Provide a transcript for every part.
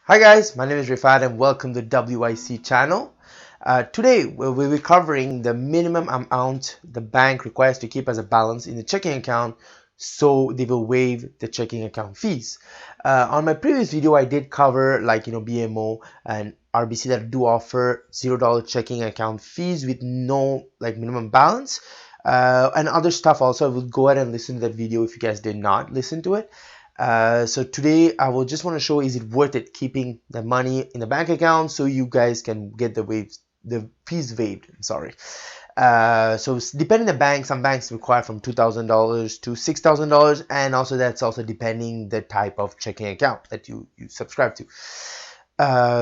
Hi guys, my name is Rifat and welcome to the WIC channel. Today we'll be covering the minimum amount the bank requires to keep as a balance in the checking account, so they will waive the checking account fees. On my previous video I did cover BMO and RBC that do offer $0 checking account fees with no minimum balance, and other stuff also. I will go ahead and listen to that video if you guys did not listen to it. So today I will just want to show, is it worth it keeping the money in the bank account so you guys can get the fees waived. Sorry. So depending on the bank, some banks require from $2,000 to $6,000, and also that's also depending the type of checking account that you subscribe to.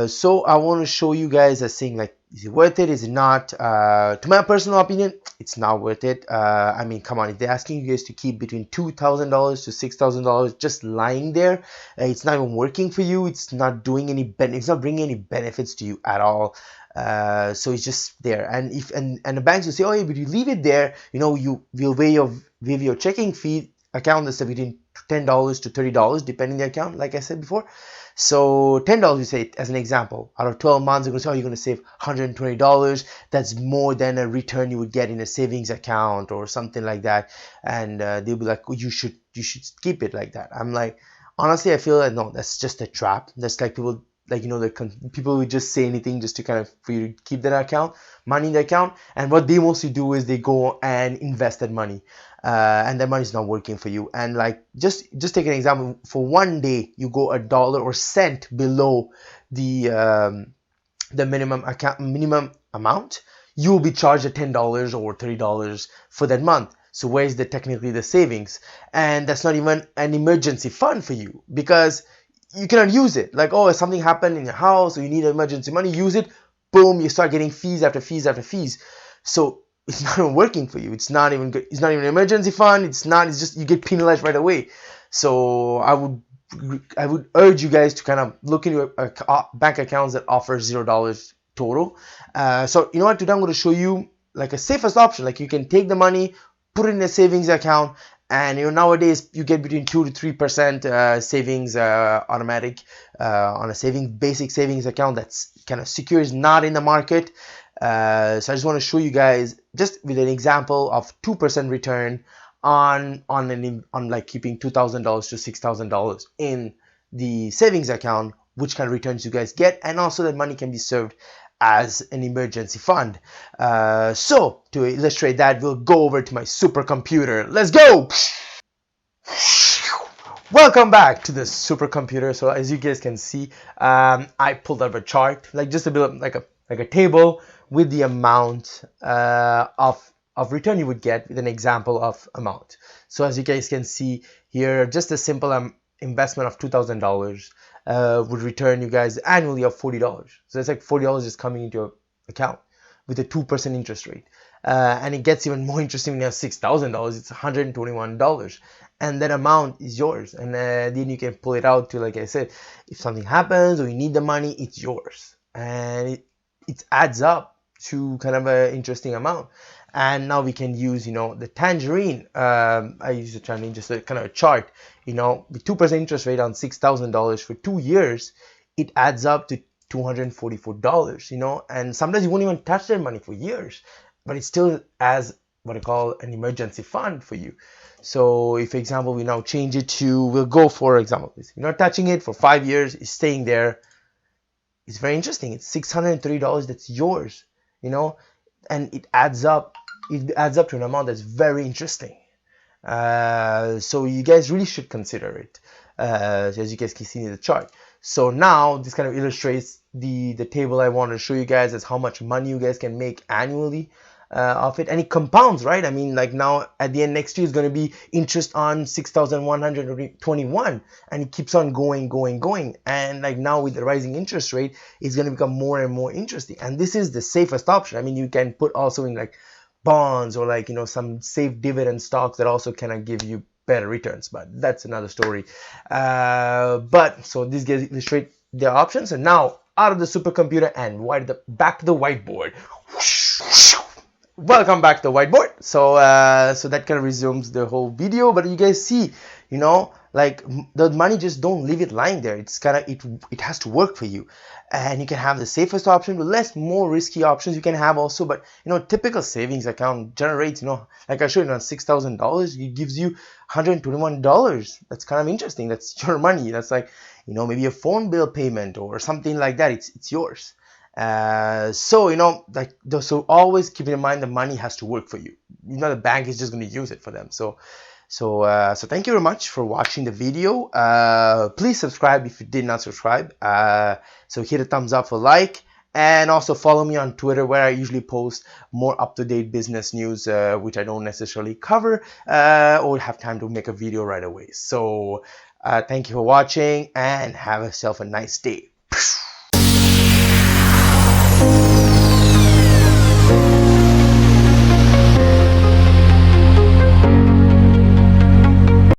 So I want to show you guys a thing, like, is it worth it, is it not? To my personal opinion, it's not worth it. I mean, come on, if they're asking you guys to keep between $2,000 to $6,000 just lying there, it's not even working for you, it's not doing any it's not bringing any benefits to you at all. So it's just there, and if and the banks will say, oh yeah, but you leave it there, you will waive your checking fee account that's between $10 to $30 depending the account, like I said before. So $10, you say, as an example, out of 12 months, you're going to say, oh, you're going to save $120. That's more than a return you would get in a savings account or something like that. And they'll be like, oh, you should keep it like that. I'm like, honestly, I feel like, no, that's just a trap. That's like people, people would just say anything just to kind of for you to keep that money in the account. And what they mostly do is they go and invest that money. And that money is not working for you. And just take an example. For one day you go a dollar or cent below the minimum amount, you will be charged at $10 or $30 for that month. So where's technically the savings? And that's not even an emergency fund for you, because you cannot use it. Like, oh, if something happened in your house or you need emergency money, use it. Boom, you start getting fees after fees after fees. So it's not even working for you. It's not even good. It's not even an emergency fund. It's just you get penalized right away. So I would urge you guys to kind of look into bank accounts that offer $0 total. So you know what? Today I'm going to show you like a safest option. Like, you can take the money, put it in a savings account, and nowadays you get between 2 to 3% savings automatic on a basic savings account that's kind of secure, is not in the market. So I just want to show you guys just with an example of 2% return on like keeping $2,000 to $6,000 in the savings account, which kind of returns you guys get, and also that money can be served as an emergency fund. So to illustrate that, we'll go over to my supercomputer. Let's go. Welcome back to the supercomputer. So as you guys can see, I pulled up a chart, like just a bit like a table with the amount of return you would get with an example of amount. So as you guys can see here, just a simple investment of $2,000 would return you guys annually of $40. So it's like $40 just coming into your account with a 2% interest rate. And it gets even more interesting when you have $6,000. It's $121, and that amount is yours. And then you can pull it out to, like I said, if something happens or you need the money, it's yours, and it adds up to kind of an interesting amount. And now we can use, the tangerine. I use the tangerine, just a kind of a chart. With 2% interest rate on $6,000 for 2 years, it adds up to $244. And sometimes you won't even touch that money for years, but it's still as what I call an emergency fund for you. So if, for example, we now change it to, we'll go for example, you're not touching it for 5 years, it's staying there. It's very interesting. It's $630 that's yours, and it adds up. It adds up to an amount that's very interesting. So you guys really should consider it. As you guys can see in the chart. So now this kind of illustrates the table I want to show you guys, as how much money you guys can make annually of it, and it compounds, right? I mean, like, now at the end next year is going to be interest on 6,121, and it keeps on going, and like now with the rising interest rate, it's going to become more and more interesting. And this is the safest option. I mean, you can put also in like bonds or some safe dividend stocks that also kind give you better returns, but that's another story. But so these guys illustrate their options. And now out of the supercomputer and back to the whiteboard. Welcome back to the whiteboard. So so that kind of resumes the whole video, but you guys see, Like the money just don't leave it lying there. It's kind of it has to work for you, and you can have the safest option, but less more risky options you can have also. But typical savings account generates, like I showed you, on $6,000, it gives you $121. That's kind of interesting. That's your money. That's like maybe a phone bill payment or something like that. It's yours. So so always keep in mind the money has to work for you. The bank is just going to use it for them. So thank you very much for watching the video. Please subscribe if you did not subscribe. So hit a thumbs up for like, and also follow me on Twitter, where I usually post more up-to-date business news, which I don't necessarily cover or have time to make a video right away. So thank you for watching, and have yourself a nice day.